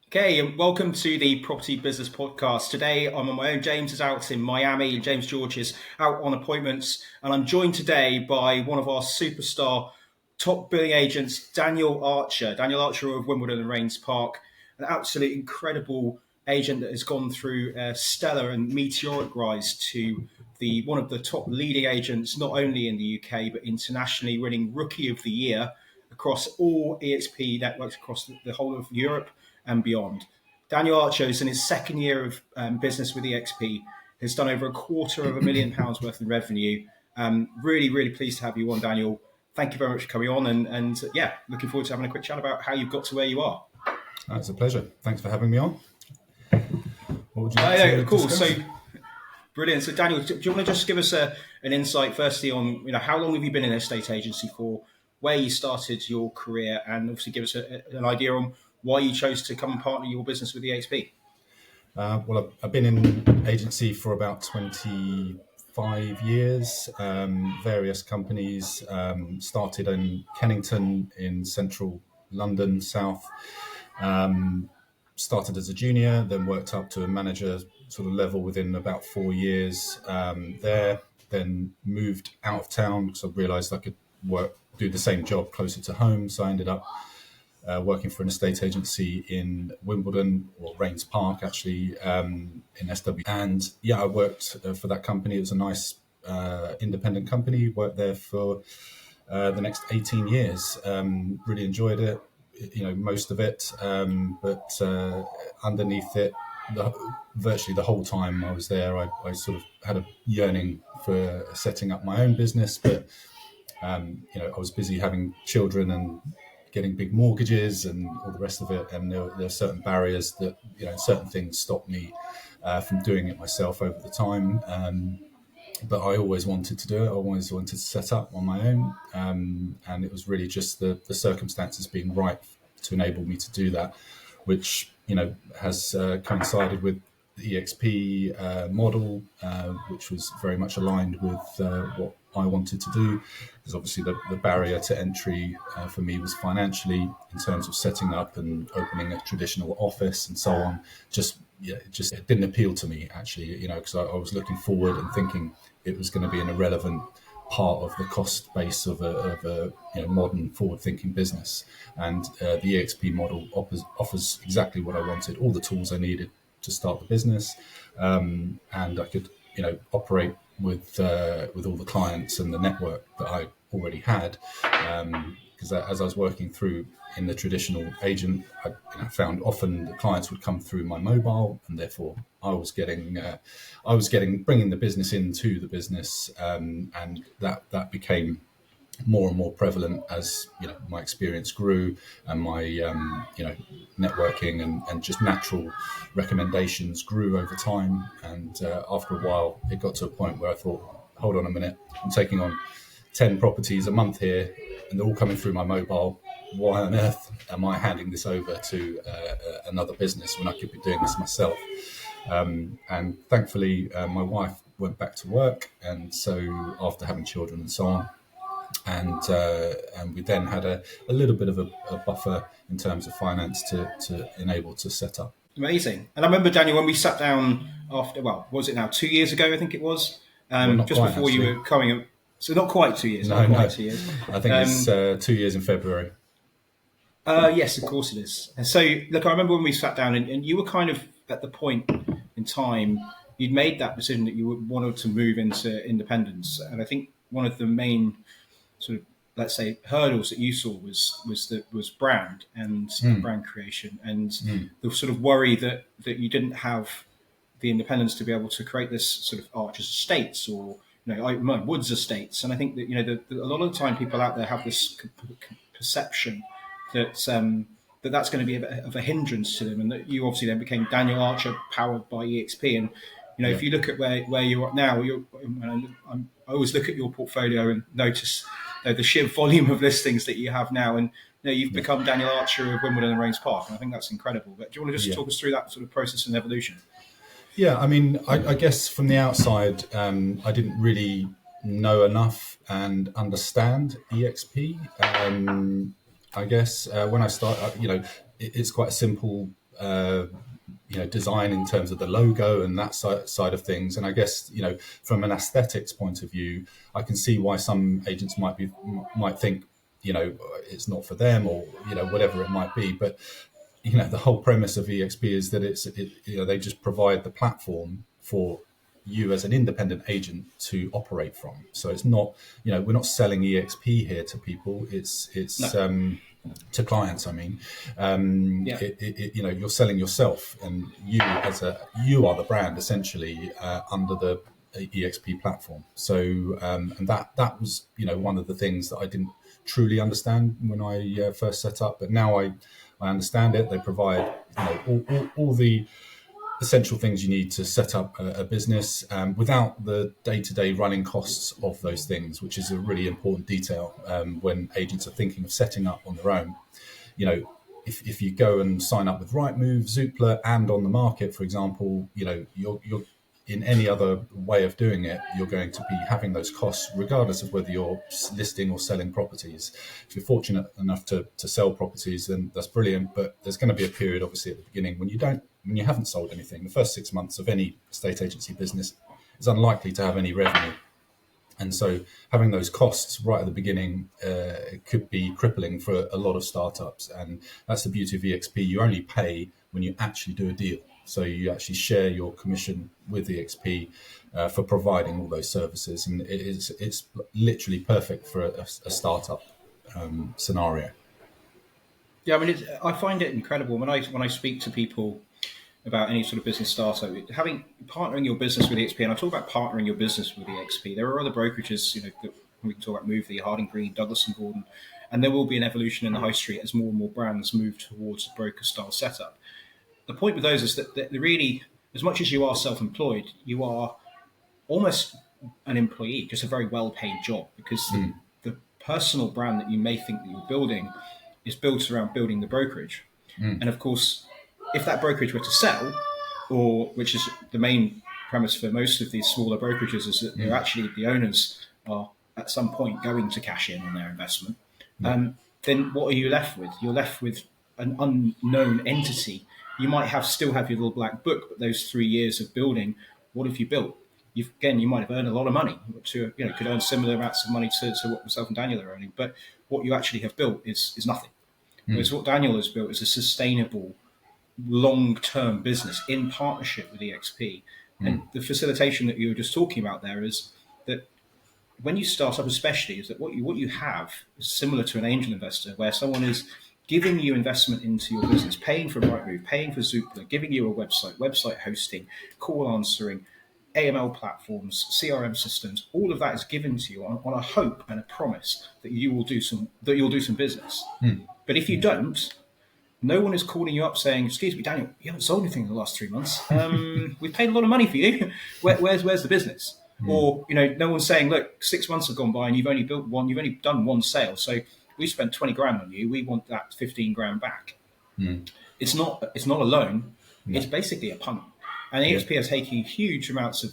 Okay, and welcome to the Property Business Podcast. Today I'm on my own. James is out in Miami and James George is out on appointments. And I'm joined today by one of our superstar top billing agents, Daniel Archer. Daniel Archer of Wimbledon and Rains Park, an absolute incredible agent that has gone through a stellar and meteoric rise to the one of the top leading agents, not only in the UK, but internationally, winning Rookie of the Year across all eXp networks across the whole of Europe and beyond. Daniel Archer is in his second year of business with eXp, has done over £250,000 worth in revenue. Really, really pleased to have you on, Daniel. Thank you very much for coming on, and yeah, looking forward to having a quick chat about how you've got to where you are. It's a pleasure. Thanks for having me on. What would you like to Cool. discuss? So brilliant. So Daniel, do you want to just give us an insight firstly on how long have you been in a estate agency for, where you started your career, and obviously give us an idea on why you chose to come and partner your business with eXp. Well, I've been in agency for about 25 years, various companies. Started in Kennington in central London, south. Started as a junior, then worked up to a manager sort of level within about 4 years there. Then moved out of town because I realised I could do the same job closer to home. So I ended up working for an estate agency in Wimbledon, or Rains Park actually, in SW. And yeah, I worked for that company. It was a nice independent company. Worked there for the next 18 years. Really enjoyed it, most of it. But underneath it, virtually the whole time I was there, I sort of had a yearning for setting up my own business. But, I was busy having children and getting big mortgages and all the rest of it, and there are certain barriers that certain things stopped me from doing it myself over the time. But I always wanted to do it. I always wanted to set up on my own, and it was really just the circumstances being right to enable me to do that, which has coincided with the eXp model, which was very much aligned with what I wanted to do, because obviously the barrier to entry for me was financially, in terms of setting up and opening a traditional office and so on. It didn't appeal to me actually, because I was looking forward and thinking it was going to be an irrelevant part of the cost base of a modern forward-thinking business. And the eXp model offers exactly what I wanted, all the tools I needed to start the business, and I could operate with all the clients and the network that I already had, because as I was working through in the traditional agent, I found often the clients would come through my mobile, and therefore I was bringing the business into the business, and that became more and more prevalent as my experience grew, and my networking and just natural recommendations grew over time. And after a while, it got to a point where I thought, hold on a minute, I'm taking on 10 properties a month here, and they're all coming through my mobile. Why on earth am I handing this over to another business when I could be doing this myself? And thankfully, my wife went back to work, and so after having children and so on, and we then had a little bit of a buffer in terms of finance to enable to set up. Amazing. And I remember, Daniel, when we sat down after, well, was it now 2 years ago? I think it was, Not just quite, before actually. you were coming up. So not quite 2 years. No, Not quite no. 2 years. I think it's 2 years in February. Yes, of course it is. And so, look, I remember when we sat down, and you were kind of at the point in time you'd made that decision that you wanted to move into independence. And I think one of the main sort of, let's say, hurdles that you saw was brand and brand creation, and the sort of worry that you didn't have the independence to be able to create this sort of Archer's Estates, or like Woods Estates. And I think that a lot of the time people out there have this perception that that's going to be of a hindrance to them, and that you obviously then became Daniel Archer, powered by eXp. And if you look at where you are now, I always look at your portfolio and notice the sheer volume of listings that you have now, and you've become Daniel Archer of Wimbledon and Rains Park, and I think that's incredible. But do you want to just talk us through that sort of process and evolution? Yeah, I mean, I guess from the outside, I didn't really know enough and understand eXp. I guess when I start, it's quite a simple design in terms of the logo and that side of things. And I guess, from an aesthetics point of view, I can see why some agents might think, it's not for them, or, whatever it might be. But, the whole premise of eXp is that they just provide the platform for you as an independent agent to operate from. So it's not, we're not selling eXp here to people. It's No. to clients. I mean, Yeah. you're selling yourself, and you are the brand essentially under the eXp platform. So and that was one of the things that I didn't truly understand when I first set up, but now I understand it. They provide all the essential things you need to set up a business without the day-to-day running costs of those things, which is a really important detail when agents are thinking of setting up on their own. If you go and sign up with Rightmove, Zoopla, and on the market, for example, you're in any other way of doing it, you're going to be having those costs regardless of whether you're listing or selling properties. If you're fortunate enough to sell properties, then that's brilliant. But there's going to be a period, obviously, at the beginning when you haven't sold anything. The first 6 months of any estate agency business is unlikely to have any revenue. And so having those costs right at the beginning could be crippling for a lot of startups. And that's the beauty of eXp. You only pay when you actually do a deal. So you actually share your commission with eXp for providing all those services. And it's literally perfect for a startup scenario. Yeah, I mean, I find it incredible when I speak to people about any sort of business startup, partnering your business with eXp, and I talk about partnering your business with eXp. There are other brokerages, that we can talk about Move, Harding Green, Douglas and Gordon, and there will be an evolution in the high street as more and more brands move towards a broker style setup. The point with those is that they really, as much as you are self-employed, you are almost an employee, just a very well-paid job, because the personal brand that you may think that you're building is built around building the brokerage. And of course, if that brokerage were to sell, or which is the main premise for most of these smaller brokerages, is that they're actually, the owners are at some point going to cash in on their investment, then what are you left with? You're left with an unknown entity. You might still have your little black book, but those 3 years of building, what have you built? You might have earned a lot of money, could earn similar amounts of money to what myself and Daniel are earning, but what you actually have built is nothing. Whereas what Daniel has built is a sustainable, long-term business in partnership with eXp. And the facilitation that you were just talking about there is that when you start up, especially, is that what you have is similar to an angel investor, where someone is giving you investment into your business, paying for Rightmove, paying for Zoopla, giving you a website hosting, call answering, AML platforms, CRM systems. All of that is given to you on a hope and a promise that you'll do some business. But if you don't, no one is calling you up saying, "Excuse me, Daniel, you haven't sold anything in the last 3 months. We've paid a lot of money for you. Where's the business?" Or no one's saying, "Look, 6 months have gone by and you've only done one sale. So we spent 20 grand on you. We want that 15 grand back." It's not a loan. It's basically a punt. And eXp are taking huge amounts of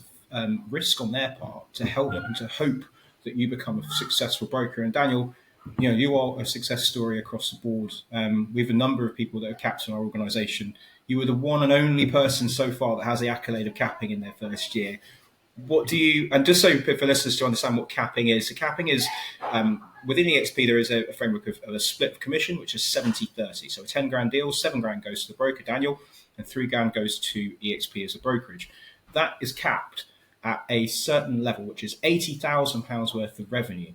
risk on their part to help and to hope that you become a successful broker. And Daniel, you are a success story across the board. We have a number of people that are capped in our organisation. You were the one and only person so far that has the accolade of capping in their first year. What do you, and just so for listeners to understand what capping is, so capping is, within eXp there is a framework of a split of commission, which is 70-30. So a 10 grand deal, 7 grand goes to the broker, Daniel, and 3 grand goes to eXp as a brokerage. That is capped at a certain level, which is £80,000 worth of revenue.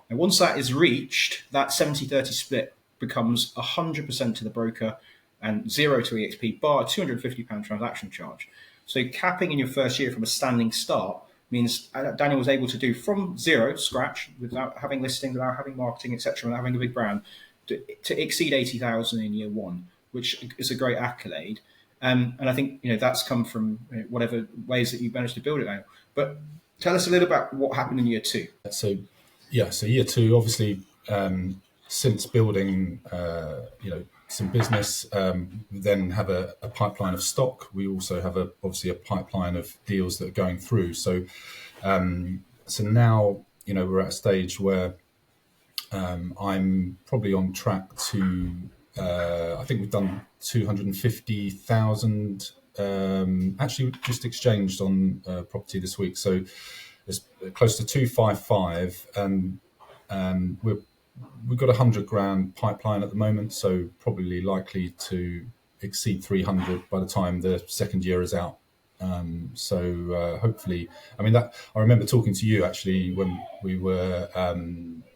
And once that is reached, that 70-30 split becomes 100% to the broker and 0 to eXp, bar a £250 transaction charge. So capping in your first year from a standing start means Daniel was able to do from zero, scratch, without having listings, without having marketing, etc., without having a big brand, to exceed 80,000 in year one, which is a great accolade. And I think that's come from whatever ways that you've managed to build it now. But tell us a little about what happened in year two. So year two, obviously, since building, some business, we then have a pipeline of stock. We also have obviously a pipeline of deals that are going through. So now, we're at a stage where I'm probably on track to I think we've done 250,000. Actually, just exchanged on property this week, so it's close to 255, and we've got 100 grand pipeline at the moment, so probably likely to exceed 300 by the time the second year is out. So hopefully, I mean, that I remember talking to you actually when we were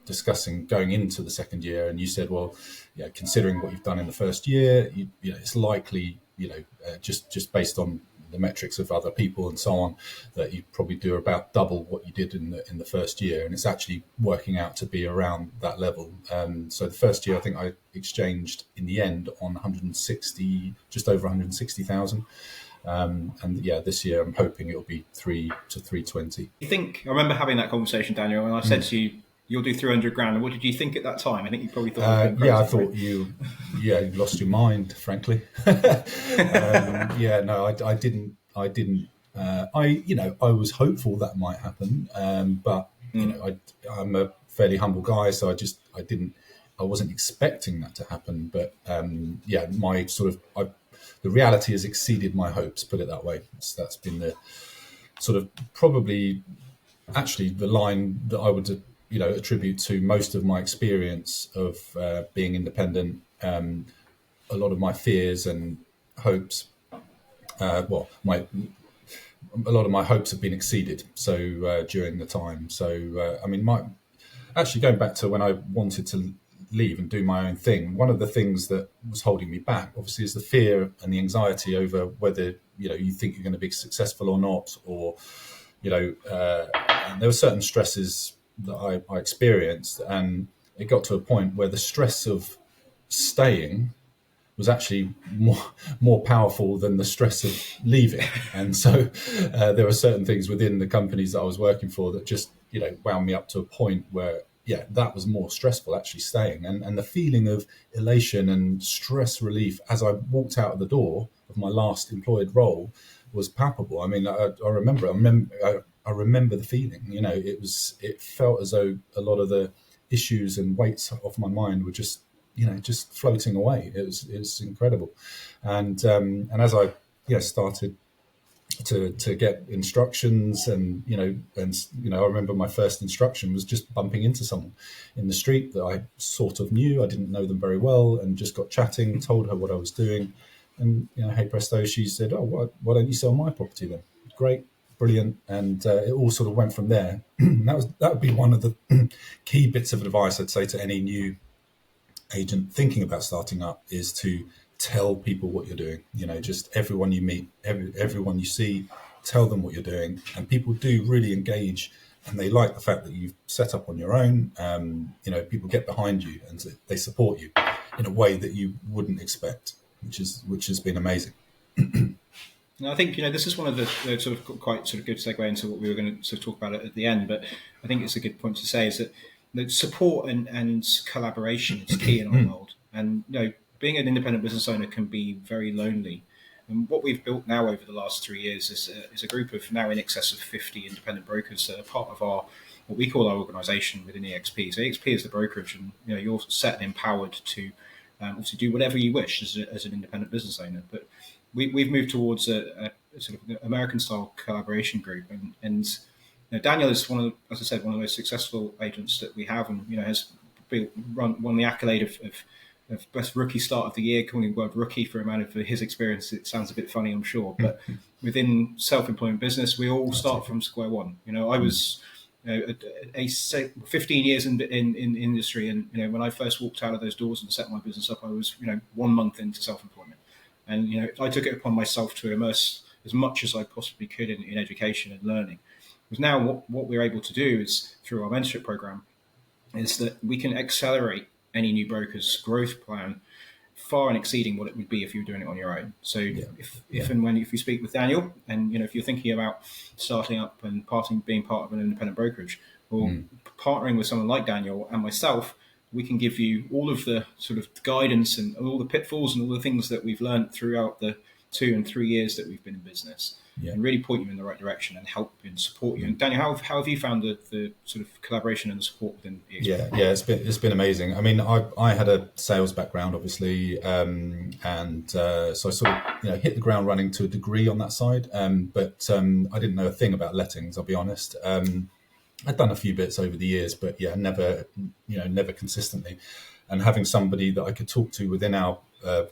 discussing going into the second year, and you said, well, yeah, considering what you've done in the first year, you know, it's likely, you know, just based on the metrics of other people and so on, that you probably do about double what you did in the first year, and it's actually working out to be around that level. So the first year, I think I exchanged in the end on 160, just over 160,000. And yeah, this year I'm hoping it'll be 3 to 320. I think I remember having that conversation, Daniel, and I said to you, "You'll do 300 grand." And what did you think at that time? I think you probably thought. Yeah, I thought you lost your mind, frankly. Yeah, no, I didn't. I was hopeful that might happen, but you know, I'm a fairly humble guy, so I wasn't expecting that to happen. But yeah, the reality has exceeded my hopes, put it that way. That's been the sort of probably actually the line that I would, you know, attribute to most of my experience of being independent. A lot of my fears and hopes, a lot of my hopes have been exceeded. So during the time, I mean, actually going back to when I wanted to leave and do my own thing, one of the things that was holding me back, obviously, is the fear and the anxiety over whether, you know, you think you're going to be successful or not, or, you know, and there were certain stresses that I experienced, and it got to a point where the stress of staying was actually more powerful than the stress of leaving. And so there were certain things within the companies that I was working for that just, you know, wound me up to a point where, yeah, that was more stressful, actually staying. And the feeling of elation and stress relief as I walked out of the door of my last employed role was palpable. I mean, I remember the feeling. You know, it felt as though a lot of the issues and weights off my mind were just floating away. It was incredible. And as I started to get instructions, and I remember my first instruction was just bumping into someone in the street that I sort of knew. I didn't know them very well, and just got chatting, told her what I was doing, and hey presto, she said, "Oh, why don't you sell my property then?" Great, brilliant, and it all sort of went from there. That would be one of the key bits of advice I'd say to any new agent thinking about starting up, is to tell people what you're doing. You know, just everyone you meet, everyone you see, tell them what you're doing, and people do really engage, and they like the fact that you've set up on your own. People get behind you and they support you in a way that you wouldn't expect, which has been amazing. And I think, this is one of the sort of quite sort of good segue into what we were going to sort of talk about at the end, but I think it's a good point to say is that support and collaboration is key in our world. And being an independent business owner can be very lonely. And what we've built now over the last 3 years is a group of now in excess of 50 independent brokers that are part of what we call our organisation within eXp. So eXp is the brokerage, and you're set and empowered to obviously do whatever you wish as an independent business owner. But we've moved towards a sort of American style collaboration group, and Daniel is one of the most successful agents that we have, and has won the accolade of best rookie start of the year. Calling the word rookie for a man of his experience, it sounds a bit funny, I'm sure, but within self-employment business, we all start from square one. I was 15 years in industry, and when I first walked out of those doors and set my business up, I was 1 month into self-employment, and I took it upon myself to immerse as much as I possibly could in education and learning. Because now what we're able to do is, through our mentorship program, is that we can accelerate any new broker's growth plan far and exceeding what it would be if you were doing it on your own. So if you speak with Daniel, and if you're thinking about starting up and being part of an independent brokerage, or partnering with someone like Daniel and myself, we can give you all of the sort of guidance and all the pitfalls and all the things that we've learned throughout the 2 and 3 years that we've been in business, Yeah. and really point you in the right direction and help and support you. And Daniel, how have you found the sort of collaboration and the support within eXp? Yeah, it's been amazing. I mean, I had a sales background, obviously, so I sort of hit the ground running to a degree on that side, but I didn't know a thing about lettings. I'll be honest. I'd done a few bits over the years, but yeah, never consistently. And having somebody that I could talk to within our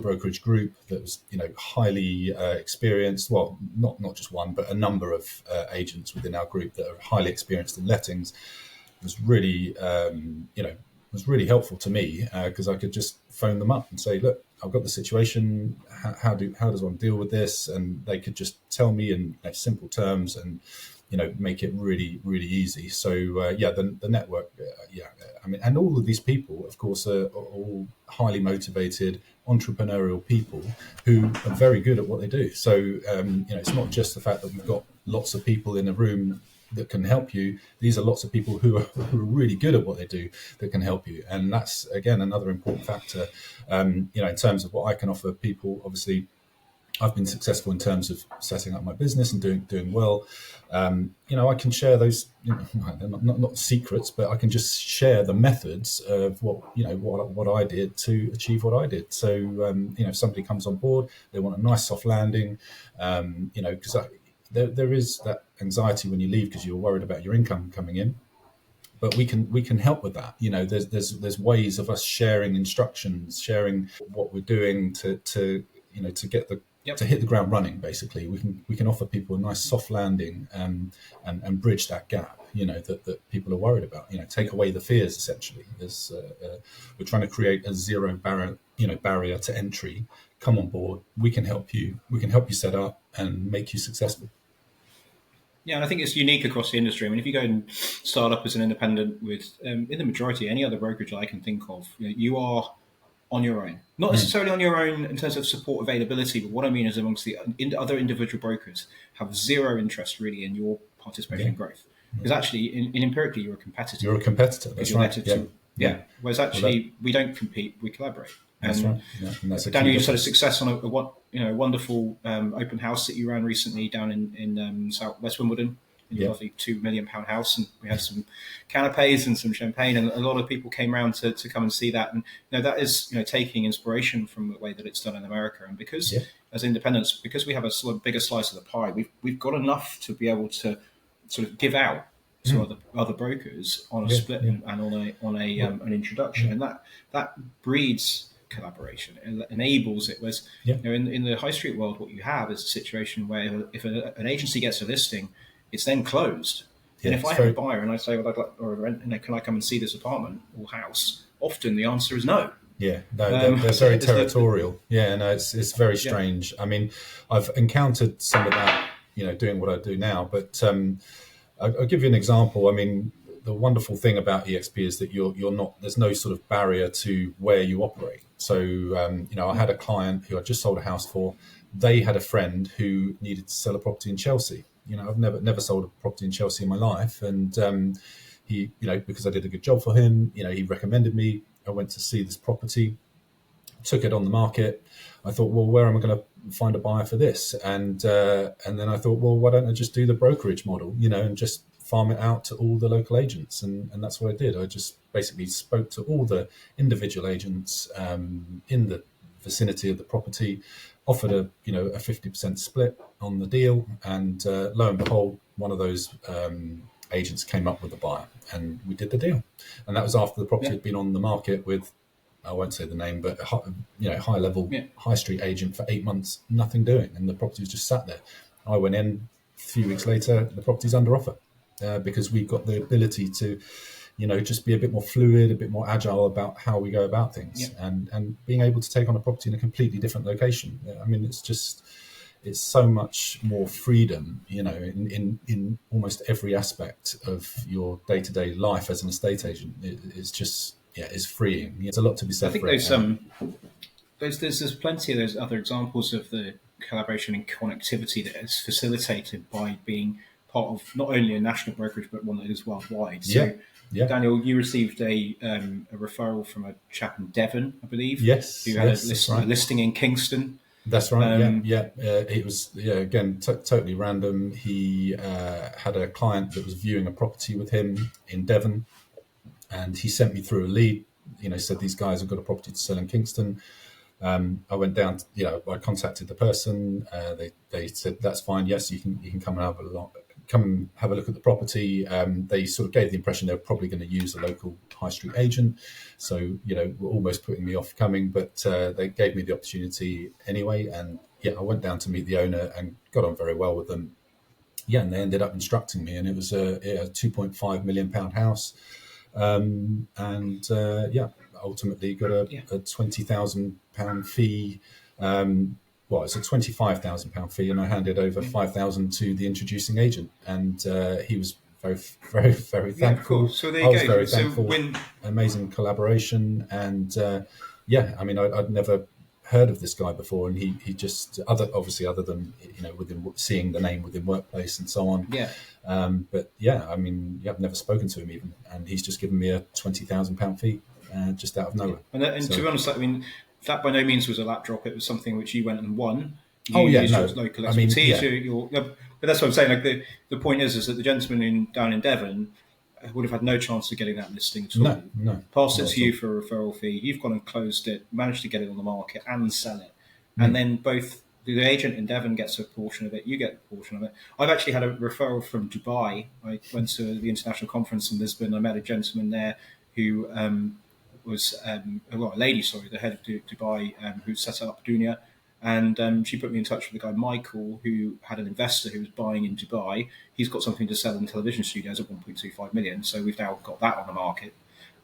brokerage group that was highly experienced, well, not just one, but a number of agents within our group that are highly experienced in lettings, was really was really helpful to me, because I could just phone them up and say, look, I've got the situation, how does one deal with this? And they could just tell me in simple terms and make it really, really easy. So the network, I mean, and all of these people, of course, are all highly motivated, entrepreneurial people who are very good at what they do. So it's not just the fact that we've got lots of people in a room that can help you. These are lots of people who are really good at what they do that can help you, and that's again another important factor. In terms of what I can offer people, obviously, I've been successful in terms of setting up my business and doing well. I can share those, not secrets, but I can just share the methods of what I did to achieve what I did. So if somebody comes on board, they want a nice soft landing, because there is that anxiety when you leave because you're worried about your income coming in. But we can help with that. There's ways of us sharing instructions, sharing what we're doing to get to hit the ground running. Basically, we can offer people a nice soft landing and bridge that gap. That people are worried about. Take away the fears. Essentially, we're trying to create a zero barrier to entry. Come on board. We can help you. We can help you set up and make you successful. Yeah, and I think it's unique across the industry. I mean, if you go and start up as an independent with, in the majority, any other brokerage I can think of, you are on your own. Not necessarily on your own in terms of support availability, but what I mean is amongst the other individual brokers have zero interest really in your participation and growth. Because actually, in empirically, you're a competitor. You're a competitor. That's right. Yeah. Whereas actually, we don't compete; we collaborate. That's right. Yeah. And that's Daniel, you had a success on a wonderful open house that you ran recently down in South West Wimbledon, in your lovely £2 million house, and we had some canapes and some champagne, and a lot of people came around to come and see that. And that is taking inspiration from the way that it's done in America. And because as independents, because we have a sort of bigger slice of the pie, we've got enough to be able to sort of give out to other brokers on a split and on an introduction, and that breeds collaboration and enables it. Whereas in the high street world, what you have is a situation where if an agency gets a listing, it's then closed. And if I have a buyer and I say, well, I'd like, or can I come and see this apartment or house? Often the answer is no. Yeah, no, they're very territorial. It's very strange. I mean, I've encountered some of that, doing what I do now. But I'll give you an example. I mean, the wonderful thing about eXp is that you're not. There's no sort of barrier to where you operate. So I had a client who I just sold a house for. They had a friend who needed to sell a property in Chelsea. I've never sold a property in Chelsea in my life, and he, because I did a good job for him, he recommended me. I went to see this property, took it on the market. I thought, well, where am I going to find a buyer for this? And then I thought, well, why don't I just do the brokerage model, and just farm it out to all the local agents? And that's what I did. I just basically spoke to all the individual agents in the vicinity of the property, offered a 50% split on the deal, and lo and behold, one of those agents came up with a buyer, and we did the deal. And that was after the property had been on the market with, I won't say the name, but a high level high street agent for 8 months, nothing doing, and the property was just sat there. I went in a few weeks later, the property's under offer, because we've got the ability to just be a bit more fluid, a bit more agile about how we go about things, and being able to take on a property in a completely different location. I mean, it's so much more freedom, in almost every aspect of your day-to-day life as an estate agent. It's just, it's freeing. There's a lot to be said. I think there's plenty of those other examples of the collaboration and connectivity that is facilitated by being part of not only a national brokerage, but one that is worldwide. So, Daniel, you received a referral from a chap in Devon, I believe. Yes. Who had a listing in Kingston. That's right. It was again totally random. He had a client that was viewing a property with him in Devon, and he sent me through a lead. Said these guys have got a property to sell in Kingston. I went down. I contacted the person. They said that's fine. Yes, you can come and have a look at the property. They sort of gave the impression they were probably going to use a local high street agent, so were almost putting me off coming. But they gave me the opportunity anyway, and I went down to meet the owner and got on very well with them. And they ended up instructing me, and it was a £2.5 million house. Ultimately got a £20,000 fee. It's a £25,000 fee, and I handed over £5,000 to the introducing agent, and he was very, very, very thankful. Cool. So there you I was go. very thankful. Amazing collaboration, and I'd never heard of this guy before, and he just other than within seeing the name within workplace and so on. I've never spoken to him even, and he's just given me a £20,000 fee just out of nowhere. And to be honest, that by no means was a lap drop. It was something which you went and won. Your local expertise. But that's what I'm saying. Like the point is that the gentleman down in Devon would have had no chance of getting that listing at all. No. Passed it to you for a referral fee. You've gone and closed it, managed to get it on the market and sell it. And then both the agent in Devon gets a portion of it, you get a portion of it. I've actually had a referral from Dubai. I went to the international conference in Lisbon. I met a gentleman there who was a lady, the head of Dubai, who set up Dunia. And she put me in touch with the guy, Michael, who had an investor who was buying in Dubai. He's got something to sell in television studios at 1.25 million. So we've now got that on the market.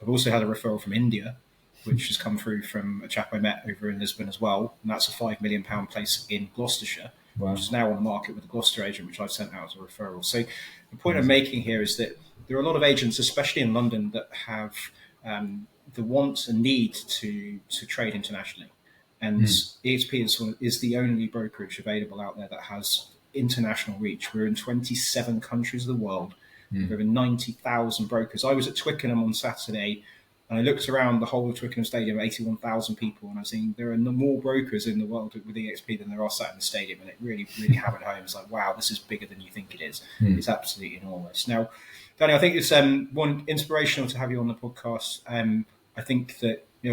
I've also had a referral from India, which has come through from a chap I met over in Lisbon as well. And that's a £5 million place in Gloucestershire, which is now on the market with a Gloucester agent, which I've sent out as a referral. So the point I'm making here is that there are a lot of agents, especially in London, that have the want and need to trade internationally. And eXp is the only brokerage available out there that has international reach. We're in 27 countries of the world. With over 90,000 brokers. I was at Twickenham on Saturday, and I looked around the whole of Twickenham Stadium, 81,000 people, and I was saying there are more brokers in the world with eXp than there are sat in the stadium, and it really, really hammered home. It's like, wow, this is bigger than you think it is. It's absolutely enormous. Now, Danny, I think it's one inspirational to have you on the podcast. I think that I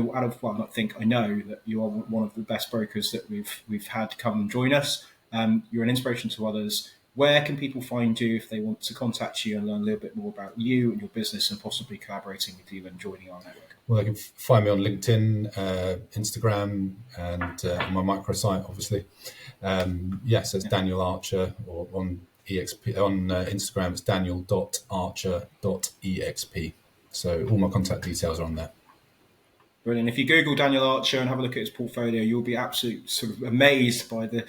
know that you are one of the best brokers that we've had come and join us. You're an inspiration to others. Where can people find you if they want to contact you and learn a little bit more about you and your business and possibly collaborating with you and joining our network? Well, they can find me on LinkedIn, Instagram, and on my microsite, obviously. So it's Daniel Archer, or on eXp on Instagram, it's daniel.archer.exp. So all my contact details are on there. Brilliant. If you Google Daniel Archer and have a look at his portfolio, you'll be absolutely sort of amazed by the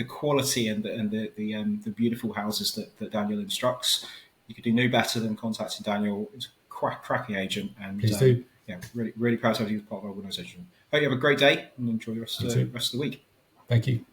quality and the beautiful houses that Daniel instructs. You could do no better than contacting Daniel. He's a cracking agent, and please do. Really, really proud to have you as part of our organisation. Hope you have a great day and enjoy the rest of the week. Thank you.